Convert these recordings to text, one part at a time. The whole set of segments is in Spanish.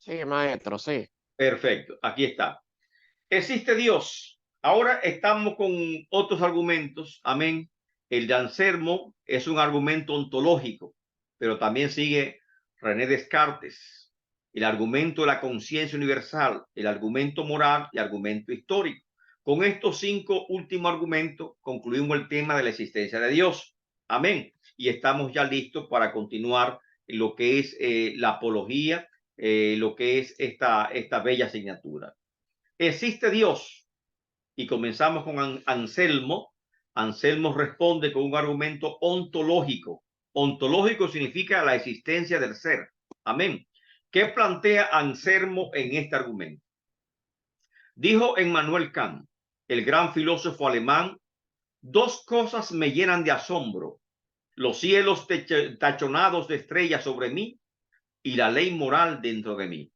Sí, maestro, sí. Perfecto, aquí está. Existe Dios. Ahora estamos con otros argumentos. Amén. El de Anselmo es un argumento ontológico, pero también sigue René Descartes. El argumento de la conciencia universal, el argumento moral y argumento histórico. Con estos 5 últimos argumentos concluimos el tema de la existencia de Dios. Amén. Y estamos ya listos para continuar en lo que es la apología, lo que es esta bella asignatura. Existe Dios. Y comenzamos con Anselmo. Anselmo responde con un argumento ontológico. Ontológico significa la existencia del ser. Amén. ¿Qué plantea Anselmo en este argumento? Dijo Emmanuel Kant, el gran filósofo alemán, dos cosas me llenan de asombro: los cielos tachonados de estrellas sobre mí y la ley moral dentro de mí.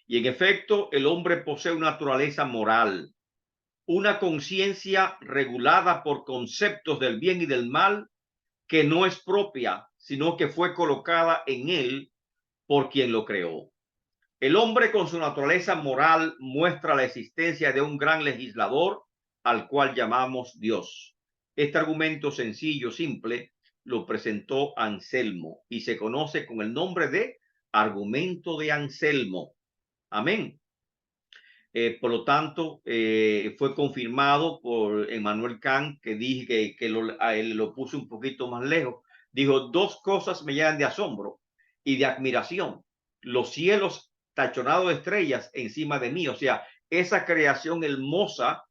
Y en efecto, el hombre posee una naturaleza moral, una conciencia regulada por conceptos del bien y del mal que no es propia, sino que fue colocada en él por quien lo creó. El hombre con su naturaleza moral muestra la existencia de un gran legislador al cual llamamos Dios. Este argumento sencillo, simple, lo presentó Anselmo y se conoce con el nombre de argumento de Anselmo. Amén. Por lo tanto, fue confirmado por Emmanuel Kant, que dije a él lo puso un poquito más lejos. Dijo, dos cosas me llenan de asombro y de admiración: los cielos tachonados de estrellas encima de mí. O sea, esa creación hermosa,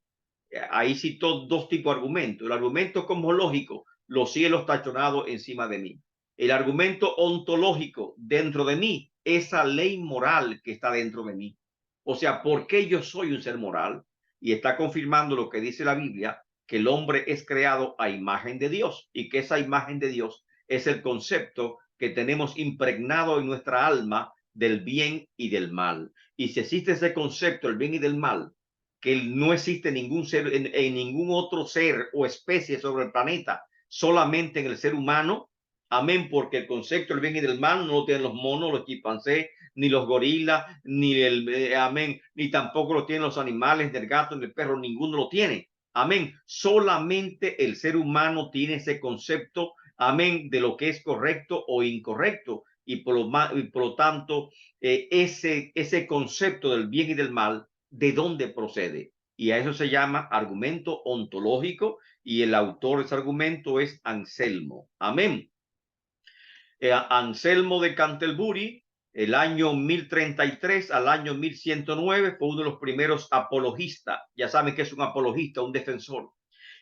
ahí citó dos tipos de argumentos. El argumento cosmológico, los cielos tachonados encima de mí. El argumento ontológico, dentro de mí, esa ley moral que está dentro de mí. O sea, ¿por qué yo soy un ser moral? Y está confirmando lo que dice la Biblia, que el hombre es creado a imagen de Dios y que esa imagen de Dios es el concepto que tenemos impregnado en nuestra alma del bien y del mal. Y si existe ese concepto, el bien y del mal, que no existe ningún ser, en ningún otro ser o especie sobre el planeta, solamente en el ser humano. Amén, porque el concepto del bien y del mal no lo tienen los monos, los chimpancés, ni los gorilas, ni amén, ni tampoco lo tienen los animales, del gato, del perro, ninguno lo tiene. Amén. Solamente el ser humano tiene ese concepto, amén, de lo que es correcto o incorrecto. Y por lo tanto, ese concepto del bien y del mal, ¿de dónde procede? Y a eso se llama argumento ontológico, y el autor de ese argumento es Anselmo. Amén. Anselmo de Canterbury, el año 1033 al año 1109, fue uno de los primeros apologistas. Ya saben que es un apologista, un defensor.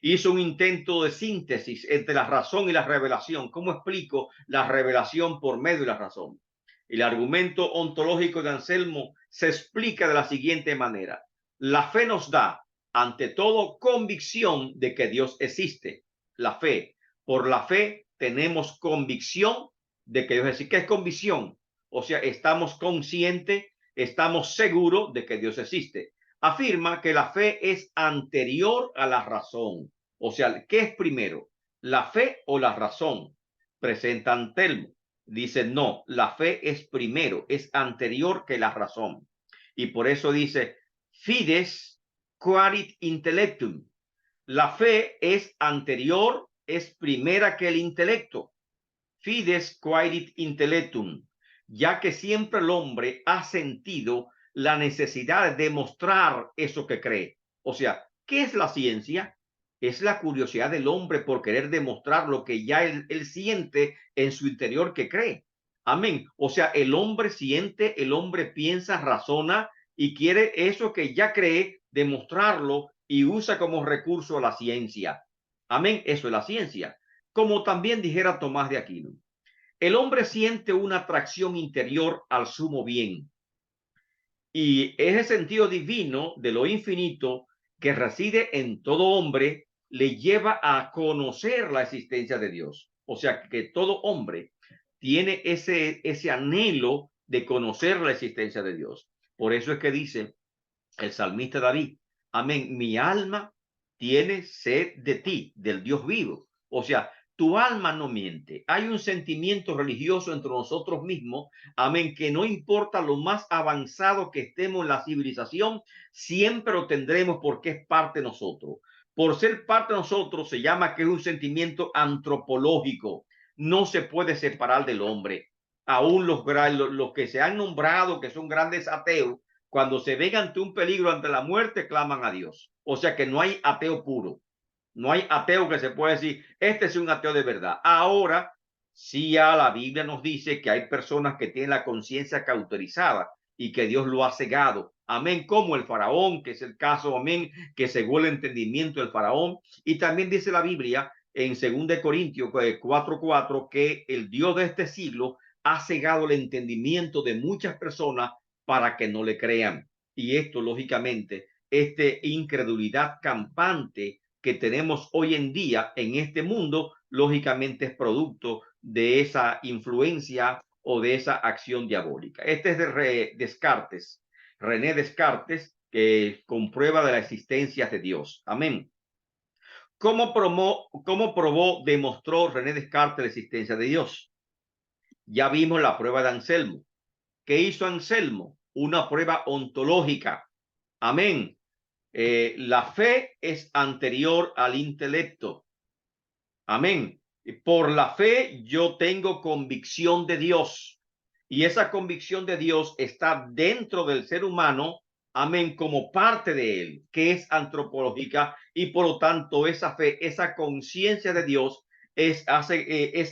Hizo un intento de síntesis entre la razón y la revelación. ¿Cómo explico la revelación por medio de la razón? El argumento ontológico de Anselmo se explica de la siguiente manera: la fe nos da, ante todo, convicción de que Dios existe. La fe. Por la fe tenemos convicción de que Dios existe. ¿Qué es convicción? O sea, estamos conscientes, estamos seguros de que Dios existe. Afirma que la fe es anterior a la razón. O sea, ¿qué es primero? ¿La fe o la razón? Presenta Anselmo. Dice, no, la fe es primero, es anterior que la razón. Y por eso dice, fides quarit intellectum. La fe es anterior, es primera que el intelecto. Fides quaerit intellectum, ya que siempre el hombre ha sentido la necesidad de demostrar eso que cree. O sea, ¿qué es la ciencia? Es la curiosidad del hombre por querer demostrar lo que ya él siente en su interior que cree. Amén. O sea, el hombre siente, el hombre piensa, razona y quiere eso que ya cree, demostrarlo, y usa como recurso la ciencia. Amén. Eso es la ciencia. Como también dijera Tomás de Aquino, el hombre siente una atracción interior al sumo bien, y ese sentido divino de lo infinito que reside en todo hombre le lleva a conocer la existencia de Dios. O sea, que todo hombre tiene ese anhelo de conocer la existencia de Dios. Por eso es que dice el salmista David, amén, mi alma tiene sed de ti, del Dios vivo. O sea, tu alma no miente. Hay un sentimiento religioso entre nosotros mismos, amén, que no importa lo más avanzado que estemos en la civilización, siempre lo tendremos porque es parte de nosotros. Por ser parte de nosotros se llama que es un sentimiento antropológico. No se puede separar del hombre. Aún los que se han nombrado que son grandes ateos, cuando se ven ante un peligro, ante la muerte, claman a Dios. O sea que no hay ateo puro. No hay ateo que se pueda decir, este es un ateo de verdad. Ahora, sí, ya la Biblia nos dice que hay personas que tienen la conciencia cauterizada y que Dios lo ha cegado. Amén, como el faraón, que es el caso, amén, que cegó el entendimiento del faraón. Y también dice la Biblia en 2 Corintios 4:4 que el Dios de este siglo ha cegado el entendimiento de muchas personas para que no le crean. Y esto, lógicamente, incredulidad campante que tenemos hoy en día en este mundo, lógicamente es producto de esa influencia o de esa acción diabólica. Este es de Descartes, René Descartes, que comprueba de la existencia de Dios. Amén. ¿Cómo probó, demostró René Descartes la existencia de Dios? Ya vimos la prueba de Anselmo. ¿Qué hizo Anselmo? Una prueba ontológica. Amén. La fe es anterior al intelecto. Amén. Por la fe yo tengo convicción de Dios y esa convicción de Dios está dentro del ser humano, amén, como parte de él, que es antropológica y por lo tanto esa fe, esa conciencia de Dios es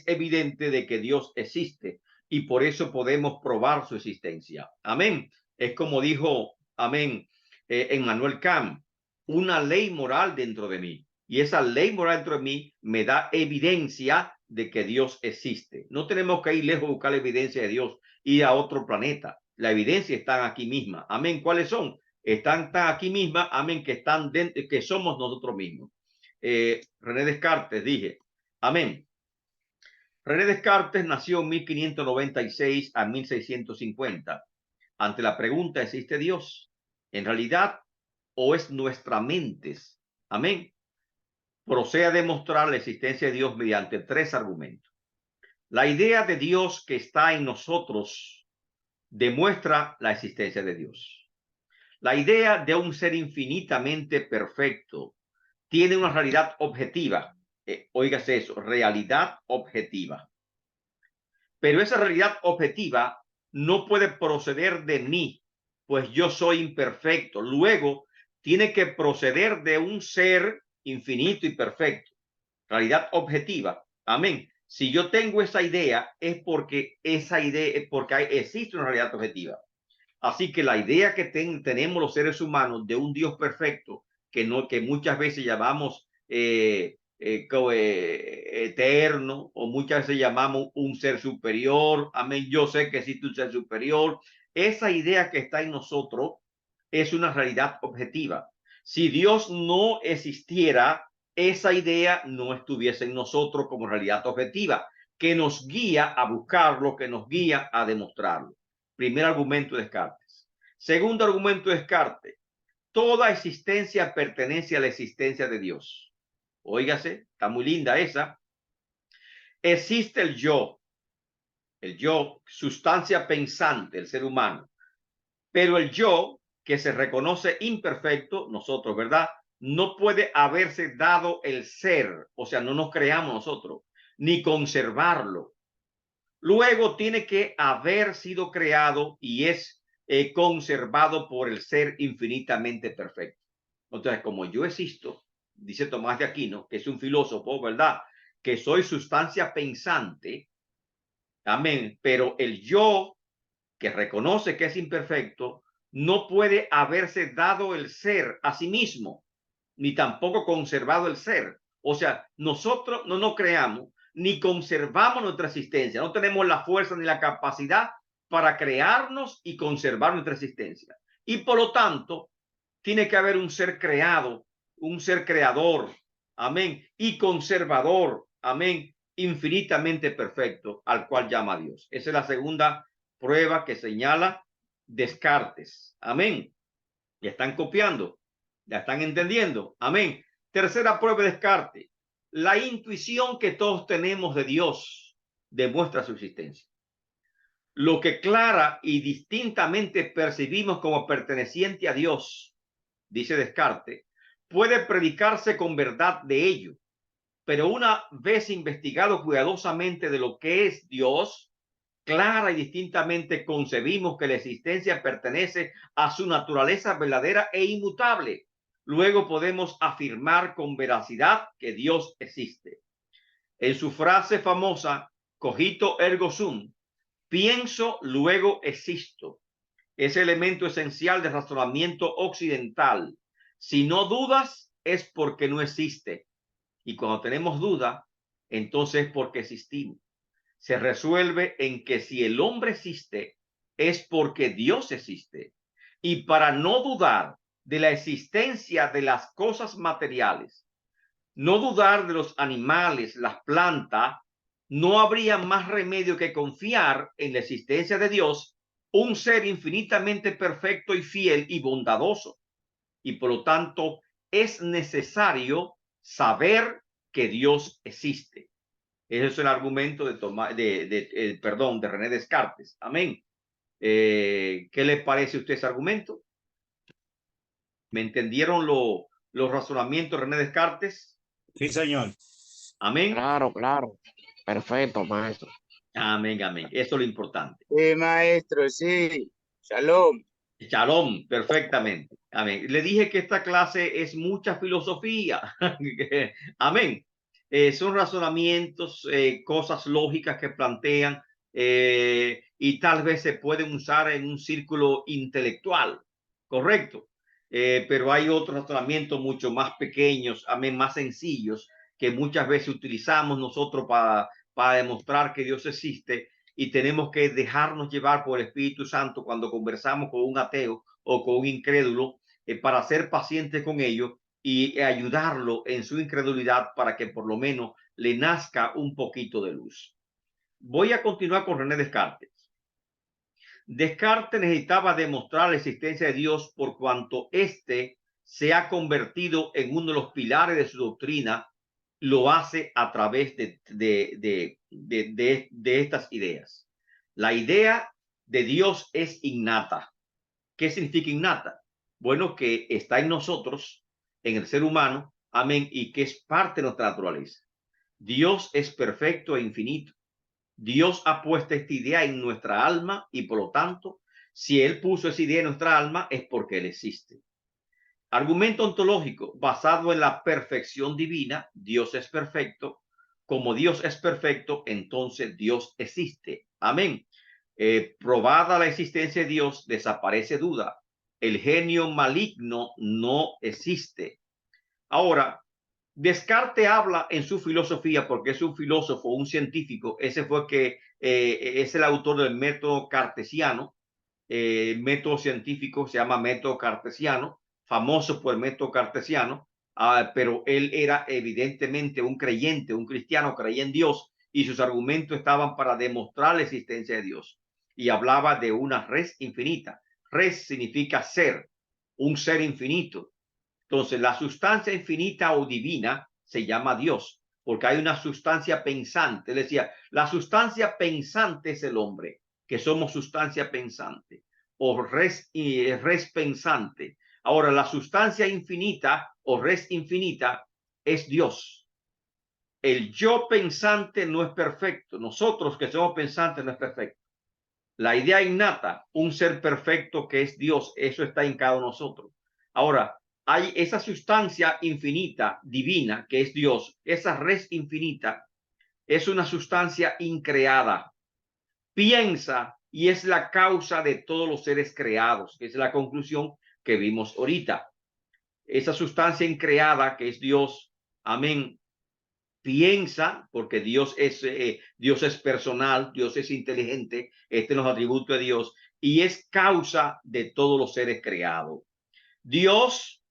evidente de que Dios existe y por eso podemos probar su existencia. Amén. Es como dijo, amén, Emmanuel Kant, una ley moral dentro de mí. Y esa ley moral dentro de mí me da evidencia de que Dios existe. No tenemos que ir lejos a buscar la evidencia de Dios, ir a otro planeta. La evidencia está aquí misma. Amén. ¿Cuáles son? Están aquí misma. Amén. Que están dentro, que somos nosotros mismos. René Descartes, dije. Amén. René Descartes nació en 1596 a 1650. Ante la pregunta, ¿existe Dios? En realidad, ¿o es nuestra mente? Amén. Procede a demostrar la existencia de Dios mediante 3 argumentos. La idea de Dios que está en nosotros demuestra la existencia de Dios. La idea de un ser infinitamente perfecto tiene una realidad objetiva. Óigase eso, realidad objetiva. Pero esa realidad objetiva no puede proceder de mí, pues yo soy imperfecto. Luego, tiene que proceder de un ser infinito y perfecto. Realidad objetiva. Amén. Si yo tengo esa idea, es porque esa idea, es porque existe una realidad objetiva. Así que la idea que tenemos los seres humanos de un Dios perfecto, que muchas veces llamamos eterno, o muchas veces llamamos un ser superior, amén, yo sé que existe un ser superior, esa idea que está en nosotros es una realidad objetiva. Si Dios no existiera, esa idea no estuviese en nosotros como realidad objetiva, que nos guía a buscarlo, que nos guía a demostrarlo. Primer argumento de Descartes. Segundo argumento de Descartes. Toda existencia pertenece a la existencia de Dios. Óigase, está muy linda esa. Existe el yo, sustancia pensante, el ser humano. Pero el yo, que se reconoce imperfecto, nosotros, ¿verdad? No puede haberse dado el ser, o sea, no nos creamos nosotros, ni conservarlo. Luego tiene que haber sido creado y es conservado por el ser infinitamente perfecto. Entonces, como yo existo, dice Tomás de Aquino, que es un filósofo, ¿verdad? Que soy sustancia pensante, amén, pero el yo que reconoce que es imperfecto, no puede haberse dado el ser a sí mismo, ni tampoco conservado el ser. O sea, nosotros no nos creamos ni conservamos nuestra existencia. No tenemos la fuerza ni la capacidad para crearnos y conservar nuestra existencia. Y por lo tanto, tiene que haber un ser creado, un ser creador, amén, y conservador, amén, infinitamente perfecto, al cual llama Dios. Esa es la segunda prueba que señala Descartes. Amén. Ya están copiando, ya están entendiendo. Amén. Tercera prueba de Descartes. La intuición que todos tenemos de Dios demuestra su existencia. Lo que clara y distintamente percibimos como perteneciente a Dios, dice Descartes, puede predicarse con verdad de ello, pero una vez investigado cuidadosamente de lo que es Dios, clara y distintamente concebimos que la existencia pertenece a su naturaleza verdadera e inmutable. Luego podemos afirmar con veracidad que Dios existe. En su frase famosa, cogito ergo sum, pienso, luego existo, es elemento esencial del razonamiento occidental. Si no dudas, es porque no existe. Y cuando tenemos duda, entonces es porque existimos. Se resuelve en que si el hombre existe, es porque Dios existe. Y para no dudar de la existencia de las cosas materiales, no dudar de los animales, las plantas, no habría más remedio que confiar en la existencia de Dios, un ser infinitamente perfecto y fiel y bondadoso. Y por lo tanto, es necesario saber que Dios existe. Ese es el argumento de René Descartes. Amén. ¿Qué le parece a usted ese argumento? ¿Me entendieron los razonamientos de René Descartes? Sí, señor. Amén. Claro, claro. Perfecto, maestro. Amén, amén. Eso es lo importante. Maestro, sí. Shalom. Shalom, perfectamente. Amén. Le dije que esta clase es mucha filosofía. Amén. Son razonamientos, cosas lógicas que plantean y tal vez se pueden usar en un círculo intelectual, correcto. Pero hay otros razonamientos mucho más pequeños, amén, más sencillos, que muchas veces utilizamos nosotros para demostrar que Dios existe, y tenemos que dejarnos llevar por el Espíritu Santo cuando conversamos con un ateo o con un incrédulo, para ser pacientes con ellos y ayudarlo en su incredulidad para que por lo menos le nazca un poquito de luz. Voy a continuar con René Descartes. Descartes necesitaba demostrar la existencia de Dios por cuanto éste se ha convertido en uno de los pilares de su doctrina. Lo hace a través de estas ideas. La idea de Dios es innata. ¿Qué significa innata? Bueno, que está en nosotros, en el ser humano, amén, y que es parte de nuestra naturaleza. Dios es perfecto e infinito. Dios ha puesto esta idea en nuestra alma y por lo tanto, si Él puso esa idea en nuestra alma es porque Él existe. Argumento ontológico basado en la perfección divina. Dios es perfecto. Como Dios es perfecto, entonces Dios existe. Amén. Probada la existencia de Dios, desaparece duda. El genio maligno no existe. Ahora, Descartes habla en su filosofía, porque es un filósofo, un científico. Ese fue que es el autor del método cartesiano. Método científico se llama método cartesiano, famoso por el método cartesiano, pero él era evidentemente un creyente, un cristiano, creía en Dios, y sus argumentos estaban para demostrar la existencia de Dios. Y hablaba de una res infinita. Res significa ser, un ser infinito. Entonces, la sustancia infinita o divina se llama Dios, porque hay una sustancia pensante. Él decía, la sustancia pensante es el hombre, que somos sustancia pensante o res pensante. Ahora, la sustancia infinita o res infinita es Dios. El yo pensante no es perfecto. Nosotros que somos pensantes no es perfecto. La idea innata, un ser perfecto que es Dios, eso está en cada uno de nosotros. Ahora, hay esa sustancia infinita, divina, que es Dios. Esa res infinita es una sustancia increada. Piensa y es la causa de todos los seres creados, que es la conclusión que vimos ahorita. Esa sustancia increada que es Dios, amén, piensa, porque Dios es personal, Dios es inteligente, este es los atributos de Dios, y es causa de todos los seres creados. Dios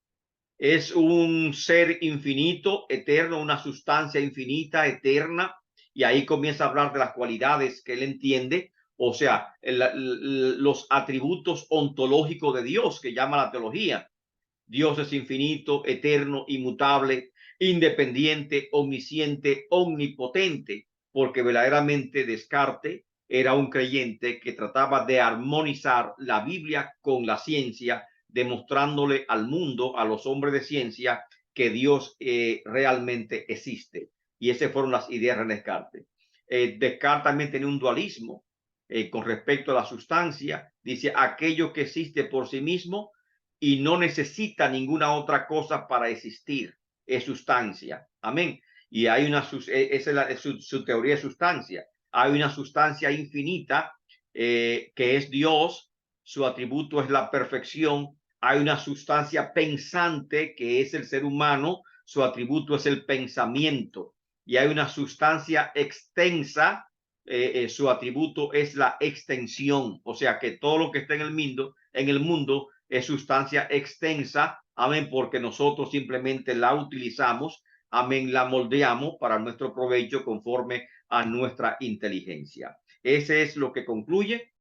es un ser infinito, eterno, una sustancia infinita, eterna, y ahí comienza a hablar de las cualidades que él entiende, o sea, los atributos ontológicos de Dios que llama la teología. Dios es infinito, eterno, inmutable, independiente, omnisciente, omnipotente, porque verdaderamente Descartes era un creyente que trataba de armonizar la Biblia con la ciencia, demostrándole al mundo, a los hombres de ciencia, que Dios realmente existe. Y esas fueron las ideas de Descartes. Descartes también tenía un dualismo con respecto a la sustancia. Dice, aquello que existe por sí mismo y no necesita ninguna otra cosa para existir, es sustancia. Amén. Y hay una, esa es su teoría de sustancia. Hay una sustancia infinita que es Dios, su atributo es la perfección. Hay una sustancia pensante que es el ser humano, su atributo es el pensamiento. Y hay una sustancia extensa, su atributo es la extensión. O sea que todo lo que está en el mundo es sustancia extensa, amén, porque nosotros simplemente la utilizamos, amén, la moldeamos para nuestro provecho conforme a nuestra inteligencia. Ese es lo que concluye